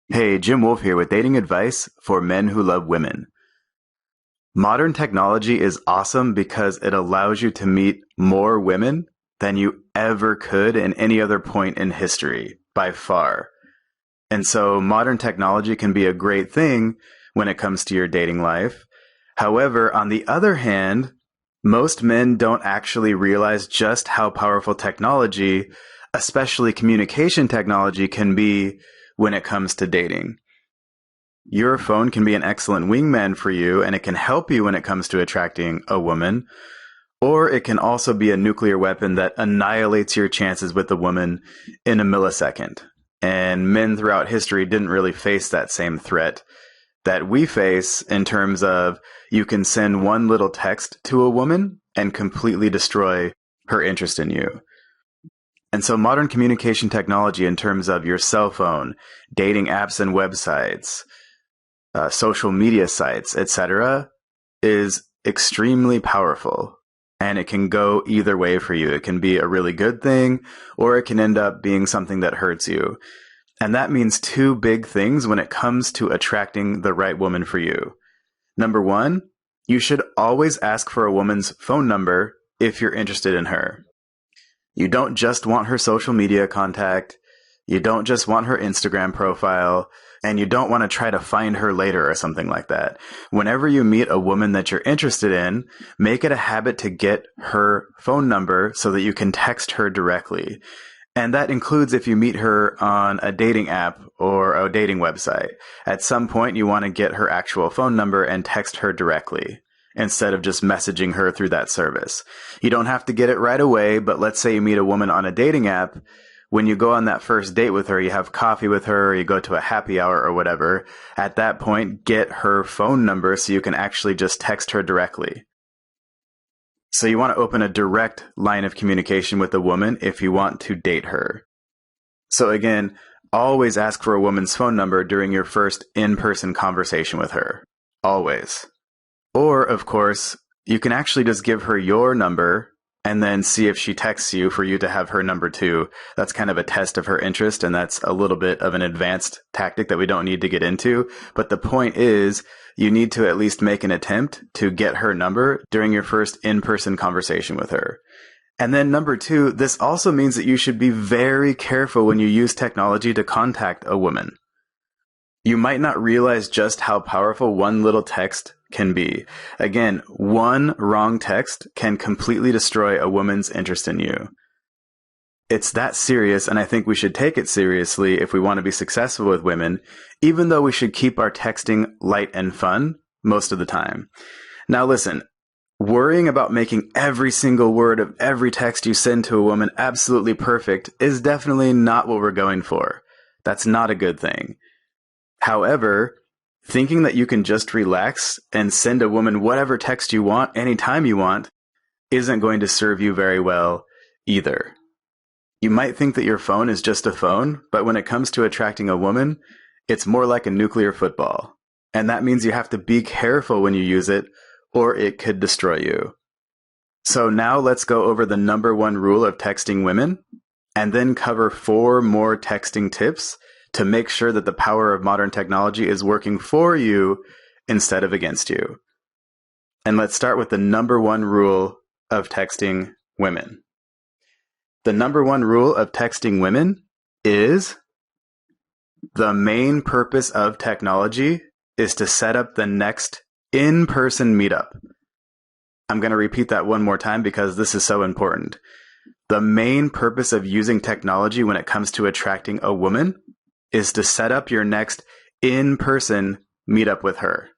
Hey, Jim Wolf here with dating advice for men who love women. Modern technology is awesome because it allows you to meet more women than you ever could in any other point in history, by far. And so modern technology can be a great thing when it comes to your dating life. However, on the other hand, most men don't actually realize just how powerful technology, especially communication technology, can be when it comes to dating. Your phone can be an excellent wingman for you, and it can help you when it comes to attracting a woman, or it can also be a nuclear weapon that annihilates your chances with a woman in a millisecond. And men throughout history didn't really face that same threat that we face in terms of you can send one little text to a woman and completely destroy her interest in you. And so modern communication technology in terms of your cell phone, dating apps and websites, social media sites, etc., is extremely powerful. And it can go either way for you. It can be a really good thing, or it can end up being something that hurts you. And that means two big things when it comes to attracting the right woman for you. Number one, you should always ask for a woman's phone number if you're interested in her. You don't just want her social media contact. You don't just want her Instagram profile. And you don't want to try to find her later or something like that. Whenever you meet a woman that you're interested in, make it a habit to get her phone number so that you can text her directly. And that includes if you meet her on a dating app or a dating website. At some point, you want to get her actual phone number and text her directly instead of just messaging her through that service. You don't have to get it right away, but let's say you meet a woman on a dating app. When you go on that first date with her, you have coffee with her, or you go to a happy hour or whatever. At that point, get her phone number so you can actually just text her directly. So you want to open a direct line of communication with a woman if you want to date her. So again, always ask for a woman's phone number during your first in-person conversation with her. Always. Or, of course, you can actually just give her your number and then see if she texts you for you to have her number too. That's kind of a test of her interest, and that's a little bit of an advanced tactic that we don't need to get into. But the point is, you need to at least make an attempt to get her number during your first in-person conversation with her. And then number two, this also means that you should be very careful when you use technology to contact a woman. You might not realize just how powerful one little text can be. Again, one wrong text can completely destroy a woman's interest in you. It's that serious, and I think we should take it seriously if we want to be successful with women, even though we should keep our texting light and fun most of the time. Now listen, worrying about making every single word of every text you send to a woman absolutely perfect is definitely not what we're going for. That's not a good thing. However, thinking that you can just relax and send a woman whatever text you want anytime you want isn't going to serve you very well either. You might think that your phone is just a phone, but when it comes to attracting a woman, it's more like a nuclear football. And that means you have to be careful when you use it, or it could destroy you. So now let's go over the number one rule of texting women, and then cover 4 more texting tips to make sure that the power of modern technology is working for you instead of against you. And let's start with the number one rule of texting women. The number one rule of texting women is the main purpose of technology is to set up the next in-person meetup. I'm going to repeat that one more time because this is so important. The main purpose of using technology when it comes to attracting a woman is to set up your next in-person meetup with her,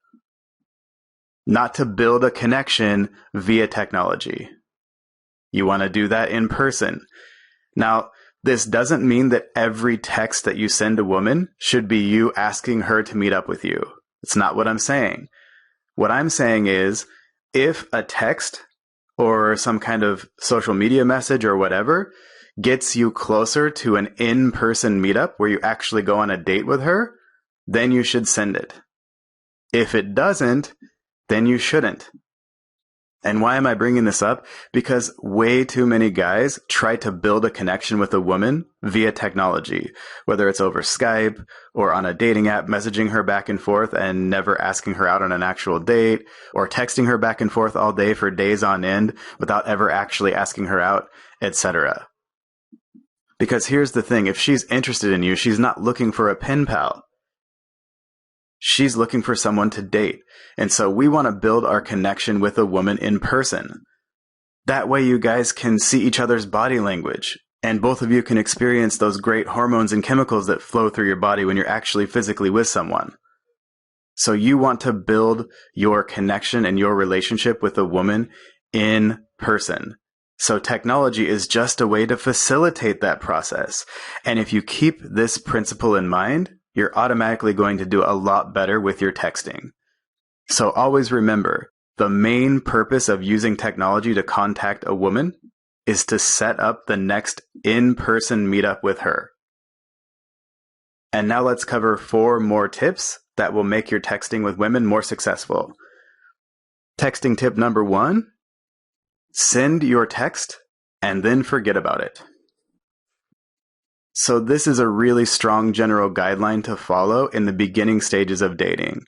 not to build a connection via technology. You want to do that in person. Now, this doesn't mean that every text that you send a woman should be you asking her to meet up with you. It's not what I'm saying. What I'm saying is, if a text or some kind of social media message or whatever gets you closer to an in-person meetup where you actually go on a date with her, then you should send it. If it doesn't, then you shouldn't. And why am I bringing this up? Because way too many guys try to build a connection with a woman via technology, whether it's over Skype or on a dating app, messaging her back and forth and never asking her out on an actual date, or texting her back and forth all day for days on end without ever actually asking her out, etc. Because here's the thing, if she's interested in you, she's not looking for a pen pal. She's looking for someone to date. And so we want to build our connection with a woman in person. That way you guys can see each other's body language, and both of you can experience those great hormones and chemicals that flow through your body when you're actually physically with someone. So you want to build your connection and your relationship with a woman in person. So technology is just a way to facilitate that process. And if you keep this principle in mind, you're automatically going to do a lot better with your texting. So always remember, the main purpose of using technology to contact a woman is to set up the next in-person meetup with her. And now let's cover 4 more tips that will make your texting with women more successful. Texting tip number 1, send your text and then forget about it. So this is a really strong general guideline to follow in the beginning stages of dating.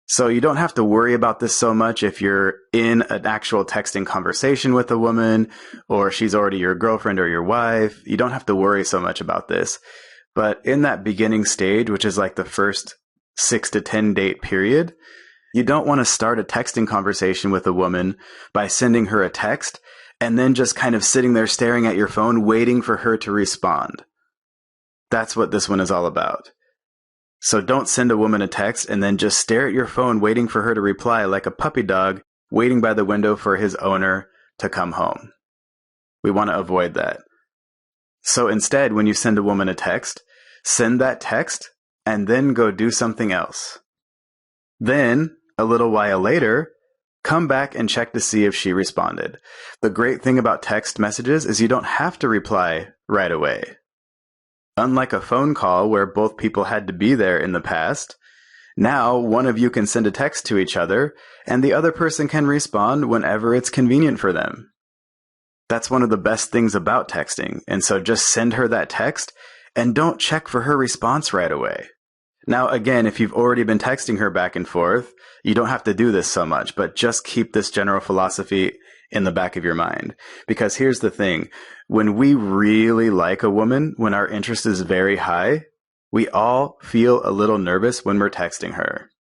So you don't have to worry about this so much if you're in an actual texting conversation with a woman, or she's already your girlfriend or your wife. You don't have to worry so much about this. But in that beginning stage, which is like the first 6 to 10 date period, you don't want to start a texting conversation with a woman by sending her a text and then just kind of sitting there staring at your phone waiting for her to respond. That's what this one is all about. So don't send a woman a text and then just stare at your phone waiting for her to reply like a puppy dog waiting by the window for his owner to come home. We want to avoid that. So instead, when you send a woman a text, send that text and then go do something else. Then, a little while later, come back and check to see if she responded. The great thing about text messages is you don't have to reply right away. Unlike a phone call where both people had to be there in the past, now one of you can send a text to each other and the other person can respond whenever it's convenient for them. That's one of the best things about texting, and so just send her that text and don't check for her response right away. Now again, if you've already been texting her back and forth, you don't have to do this so much, but just keep this general philosophy in the back of your mind. Because here's the thing, when we really like a woman, when our interest is very high, we all feel a little nervous when we're texting her.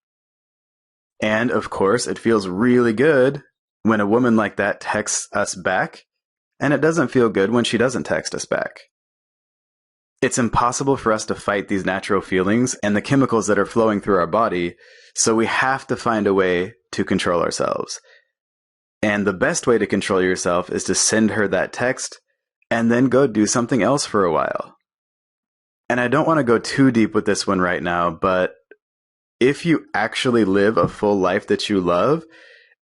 And of course, it feels really good when a woman like that texts us back, and it doesn't feel good when she doesn't text us back. It's impossible for us to fight these natural feelings and the chemicals that are flowing through our body, so we have to find a way to control ourselves. And the best way to control yourself is to send her that text and then go do something else for a while. And I don't want to go too deep with this one right now, but if you actually live a full life that you love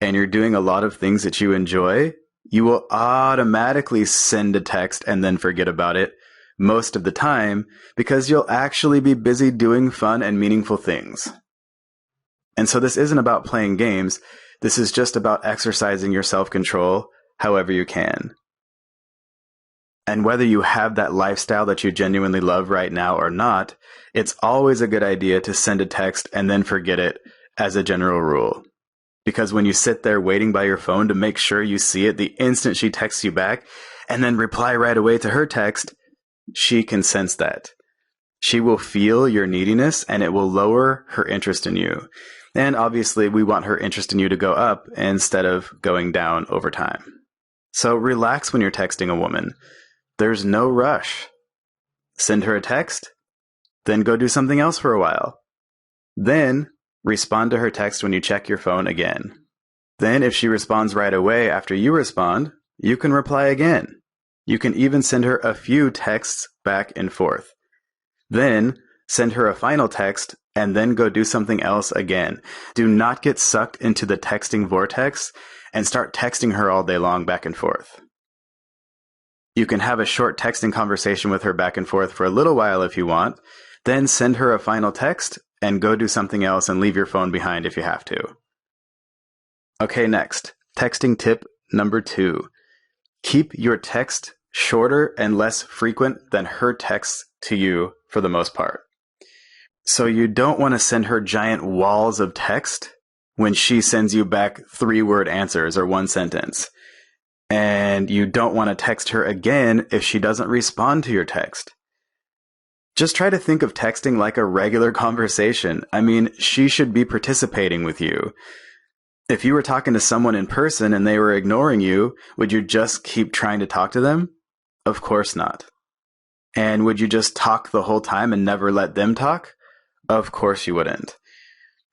and you're doing a lot of things that you enjoy, you will automatically send a text and then forget about it most of the time because you'll actually be busy doing fun and meaningful things. And so this isn't about playing games. This is just about exercising your self-control however you can. And whether you have that lifestyle that you genuinely love right now or not, it's always a good idea to send a text and then forget it as a general rule. Because when you sit there waiting by your phone to make sure you see it the instant she texts you back and then reply right away to her text, she can sense that. She will feel your neediness and it will lower her interest in you. And obviously, we want her interest in you to go up instead of going down over time. So relax when you're texting a woman. There's no rush. Send her a text, then go do something else for a while. Then respond to her text when you check your phone again. Then if she responds right away after you respond, you can reply again. You can even send her a few texts back and forth. Then send her a final text and then go do something else again. Do not get sucked into the texting vortex and start texting her all day long back and forth. You can have a short texting conversation with her back and forth for a little while if you want, then send her a final text and go do something else and leave your phone behind if you have to. Okay, next. Texting tip number 2. Keep your text shorter and less frequent than her texts to you for the most part. So you don't want to send her giant walls of text when she sends you back 3-word answers or 1 sentence. And you don't want to text her again if she doesn't respond to your text. Just try to think of texting like a regular conversation. I mean, she should be participating with you. If you were talking to someone in person and they were ignoring you, would you just keep trying to talk to them? Of course not. And would you just talk the whole time and never let them talk? Of course you wouldn't.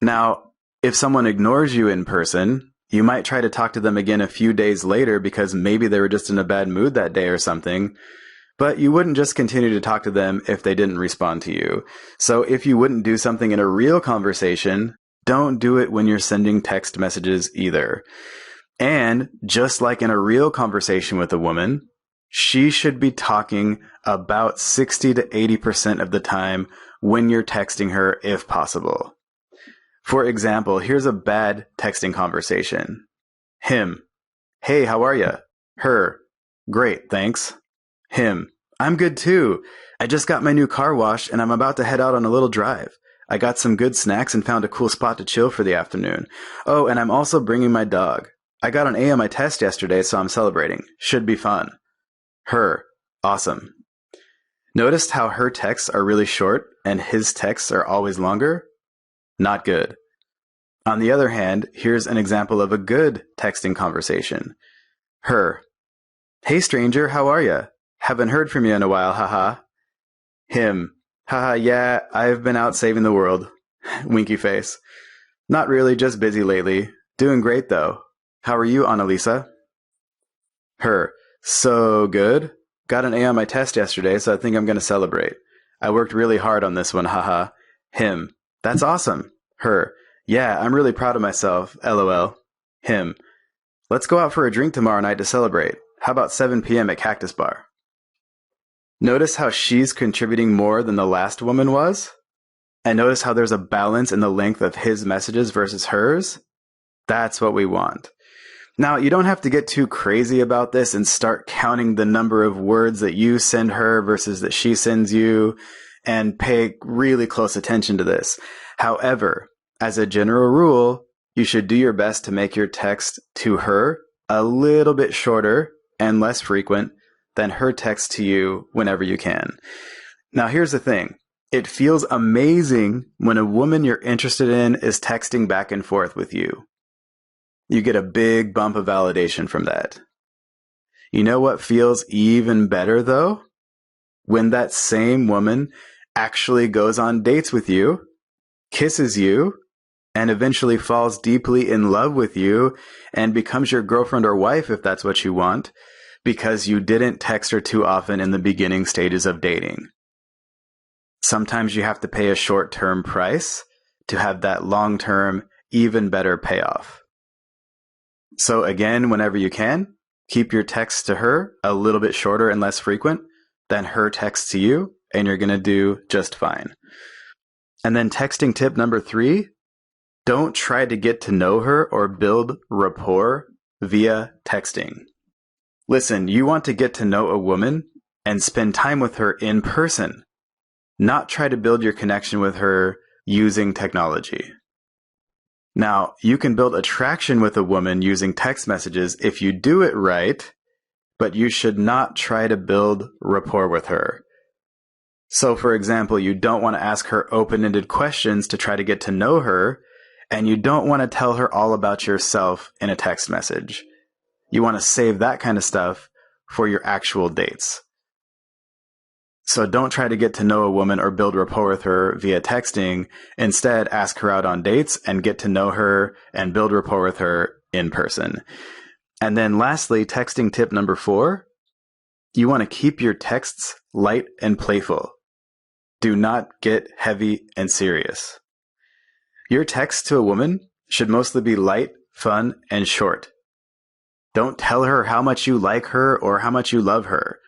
Now, if someone ignores you in person, you might try to talk to them again a few days later because maybe they were just in a bad mood that day or something. But you wouldn't just continue to talk to them if they didn't respond to you. So if you wouldn't do something in a real conversation, don't do it when you're sending text messages either. And just like in a real conversation with a woman, she should be talking about 60 to 80% of the time when you're texting her if possible. For example, here's a bad texting conversation. Him: hey, how are ya? Her: great, thanks. Him: I'm good too. I just got my new car washed and I'm about to head out on a little drive. I got some good snacks and found a cool spot to chill for the afternoon. Oh, and I'm also bringing my dog. I got an A on my test yesterday, so I'm celebrating. Should be fun. Her: awesome. Noticed how her texts are really short and his texts are always longer? Not good. On the other hand, here's an example of a good texting conversation. Her: hey stranger, how are ya? Haven't heard from you in a while, haha. Him: haha, yeah, I've been out saving the world. Winky face. Not really, just busy lately. Doing great though. How are you, Annalisa? Her: so good. Got an A on my test yesterday, so I think I'm going to celebrate. I worked really hard on this one, haha. Him: that's awesome. Her: yeah, I'm really proud of myself, lol. Him: let's go out for a drink tomorrow night to celebrate. How about 7 p.m. at Cactus Bar? Notice how she's contributing more than the last woman was? And notice how there's a balance in the length of his messages versus hers? That's what we want. Now, you don't have to get too crazy about this and start counting the number of words that you send her versus that she sends you, and pay really close attention to this. However, as a general rule, you should do your best to make your text to her a little bit shorter and less frequent than her text to you whenever you can. Now, here's the thing. It feels amazing when a woman you're interested in is texting back and forth with you. You get a big bump of validation from that. You know what feels even better, though? When that same woman actually goes on dates with you, kisses you, and eventually falls deeply in love with you and becomes your girlfriend or wife if that's what you want, because you didn't text her too often in the beginning stages of dating. Sometimes you have to pay a short-term price to have that long-term, even better payoff. So again, whenever you can, keep your texts to her a little bit shorter and less frequent than her texts to you, and you're going to do just fine. And then texting tip number 3, don't try to get to know her or build rapport via texting. Listen, you want to get to know a woman and spend time with her in person, not try to build your connection with her using technology. Now, you can build attraction with a woman using text messages if you do it right, but you should not try to build rapport with her. So, for example, you don't want to ask her open-ended questions to try to get to know her, and you don't want to tell her all about yourself in a text message. You want to save that kind of stuff for your actual dates. So don't try to get to know a woman or build rapport with her via texting. Instead, ask her out on dates and get to know her and build rapport with her in person. And then lastly, texting tip number 4, you want to keep your texts light and playful. Do not get heavy and serious. Your text to a woman should mostly be light, fun, and short. Don't tell her how much you like her or how much you love her.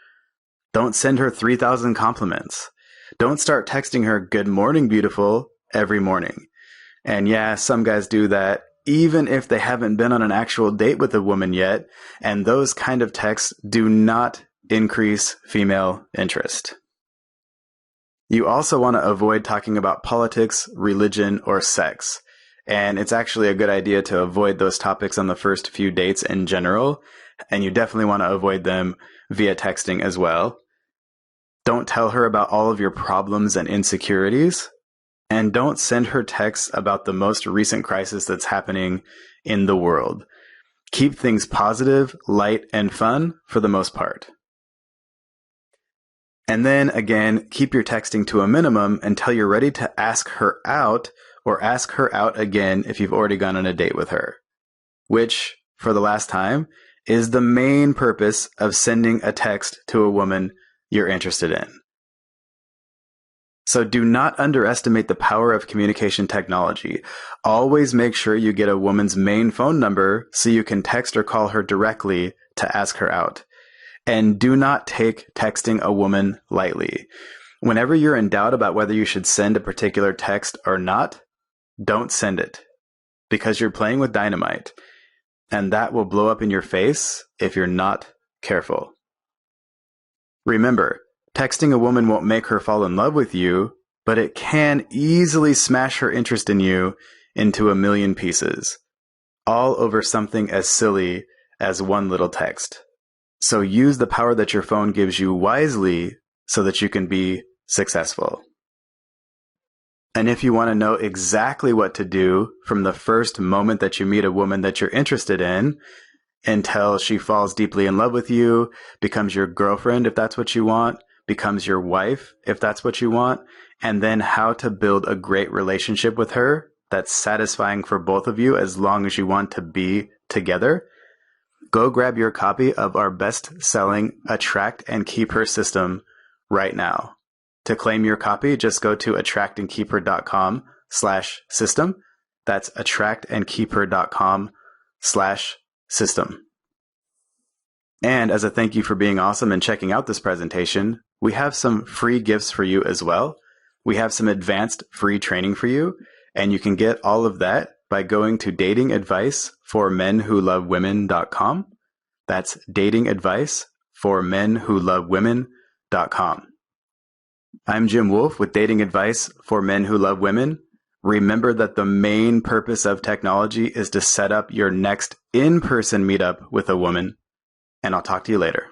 Don't send her 3,000 compliments. Don't start texting her "Good morning, beautiful" every morning. And yeah, some guys do that, even if they haven't been on an actual date with a woman yet. And those kind of texts do not increase female interest. You also want to avoid talking about politics, religion, or sex. And it's actually a good idea to avoid those topics on the first few dates in general. And you definitely want to avoid them via texting as well. Don't tell her about all of your problems and insecurities. And don't send her texts about the most recent crisis that's happening in the world. Keep things positive, light, and fun for the most part. And then again, keep your texting to a minimum until you're ready to ask her out, or ask her out again if you've already gone on a date with her. Which, for the last time, is the main purpose of sending a text to a woman you're interested in. So do not underestimate the power of communication technology. Always make sure you get a woman's main phone number so you can text or call her directly to ask her out. And do not take texting a woman lightly. Whenever you're in doubt about whether you should send a particular text or not, don't send it, because you're playing with dynamite, and that will blow up in your face if you're not careful. Remember, texting a woman won't make her fall in love with you, but it can easily smash her interest in you into a million pieces, all over something as silly as one little text. So use the power that your phone gives you wisely so that you can be successful. And if you want to know exactly what to do from the first moment that you meet a woman that you're interested in until she falls deeply in love with you, becomes your girlfriend if that's what you want, becomes your wife if that's what you want, and then how to build a great relationship with her that's satisfying for both of you as long as you want to be together, go grab your copy of our best-selling Attract and Keep Her system right now. To claim your copy, just go to attractandkeepher.com/system. That's attractandkeepher.com/system. And as a thank you for being awesome and checking out this presentation, we have some free gifts for you as well. We have some advanced free training for you, and you can get all of that by going to datingadviceformenwholovewomen.com. That's datingadviceformenwholovewomen.com. I'm Jim Wolf with Dating Advice for Men Who Love Women. Remember that the main purpose of technology is to set up your next in-person meetup with a woman, and I'll talk to you later.